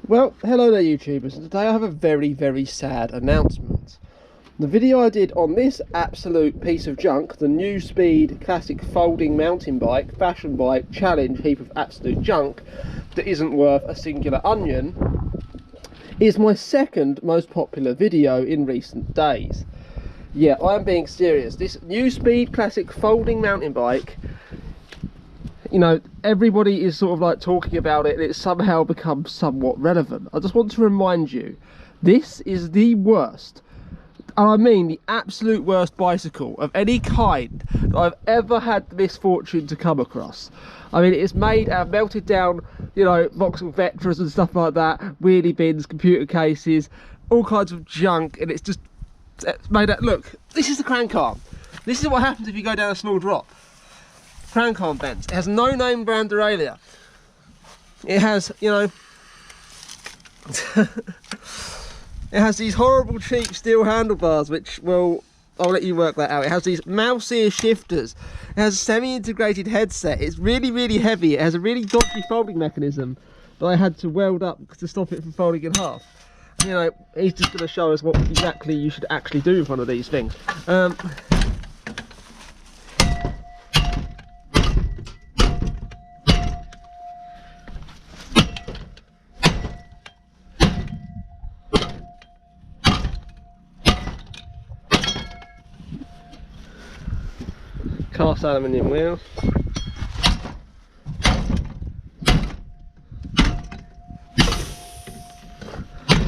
Well, hello there YouTubers, and today I have a very sad announcement. The video I did on this absolute piece of junk, the New Speed classic folding mountain bike, fashion bike, challenge heap of absolute junk that isn't worth a singular onion, is my second most popular video in recent days. Yeah, I am being serious. This New Speed classic folding mountain bike, you know, everybody is sort of like talking about it and it's somehow become somewhat relevant. I just want to remind you, this is the worst, and I mean the absolute worst bicycle of any kind that I've ever had the misfortune to come across. I mean, it's made out of melted down, you know, Vauxhall Vectras and stuff like that, wheelie bins, computer cases, all kinds of junk, and it's just made out. Look, this is the crank arm. This is what happens if you go down a small drop. Crank arm bends. It has no name brand derailleur. It has, you know, it has these horrible cheap steel handlebars, which will, I'll let you work that out. It has these mouse ear shifters. It has a semi-integrated headset. It's really heavy. It has a really dodgy folding mechanism that I had to weld up to stop it from folding in half. You know, he's just going to show us what exactly you should actually do with one of these things. Cast aluminium wheels.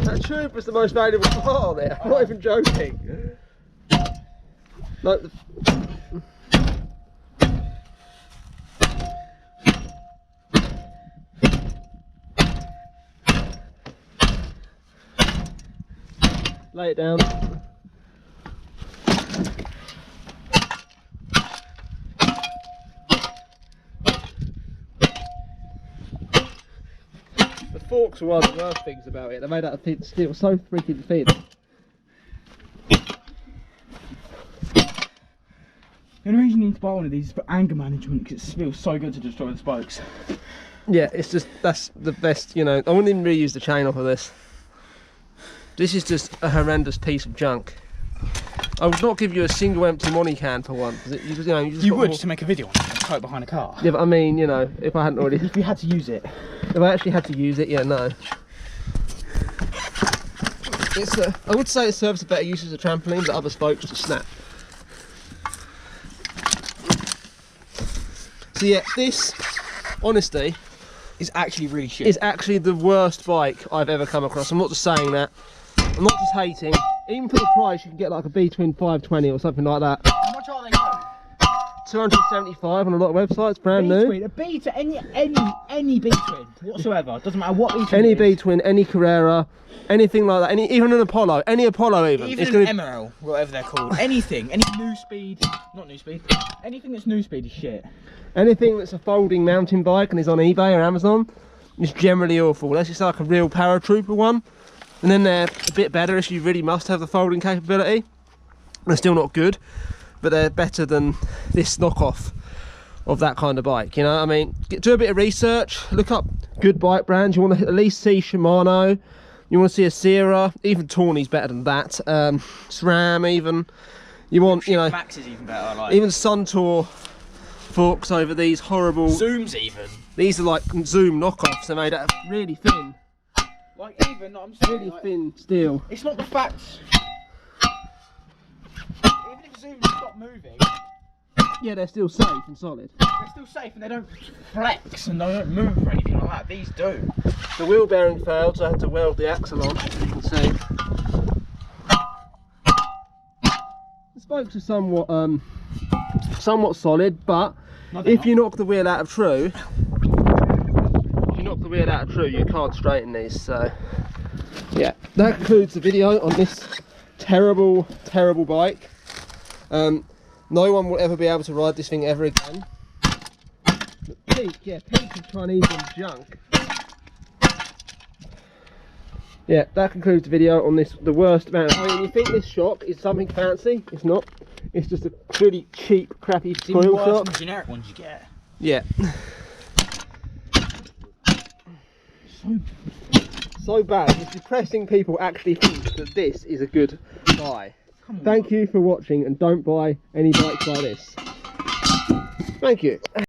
That tube was the most valuable part on it. I'm not even joking. Like lay it down. The forks are one of the worst things about it. They're made out of steel, so freaking thin. The only reason you need to buy one of these is for anger management, because it feels so good to destroy the spokes. Yeah, it's just, that's the best, you know. I wouldn't even reuse the chain off of this. This is just a horrendous piece of junk. I would not give you a single empty money can for one. You would to make a video on it and tow it behind a car. Yeah, but I mean, you know, if I hadn't already... If you had to use it. If I actually had to use it, yeah, no. It's I would say it serves a better use as a trampoline, but other spokes just snap. So yeah, this, honestly, It's actually really shit. is actually the worst bike I've ever come across. I'm not just saying that. I'm not just hating. Even for the price, you can get like a B-twin 520 or something like that. How much are they now? 275 on a lot of websites, brand new. B-twin, a B-twin, any B-twin whatsoever. Doesn't matter what B-twin. Any B-twin, any Carrera, anything like that. Even an Apollo, any Apollo even. Even it's an gonna... MRL, whatever they're called. Anything, any New Speed, not New Speed. Anything that's New Speed is shit. Anything that's a folding mountain bike and is on eBay or Amazon is generally awful. Unless it's like a real paratrooper one. And then they're a bit better if you really must have the folding capability. They're still not good, but they're better than this knockoff of that kind of bike. You know, I mean, do a bit of research, look up good bike brands. You want to at least see Shimano, you want to see a Sierra, even Tawny's better than that. SRAM even. You want, you know, Max is even better. I like. even Suntour forks over these horrible. Zooms even. These are like Zoom knockoffs. They're made out of really thin. Like even, I'm saying, Really like, thin steel. it's not the fact. Even if Zooms stop moving, Yeah, they're still safe and solid. they're still safe and they don't flex and they don't move or anything like that. These do. The wheel bearing failed, so I had to weld the axle on, as you can see. The spokes are somewhat solid, but if you knock the wheel out of true, you can't straighten these. So yeah, that concludes the video on this terrible bike. No one will ever be able to ride this thing ever again. But peak of Chinese and junk. Yeah, that concludes the video on this, the worst amount. I mean, you think this shock is something fancy? It's not. It's just a really cheap, crappy spoil shock. Than generic ones you get. Yeah. so bad. It's depressing people actually think that this is a good buy. Thank you for watching, and don't buy any bikes like this. Thank you.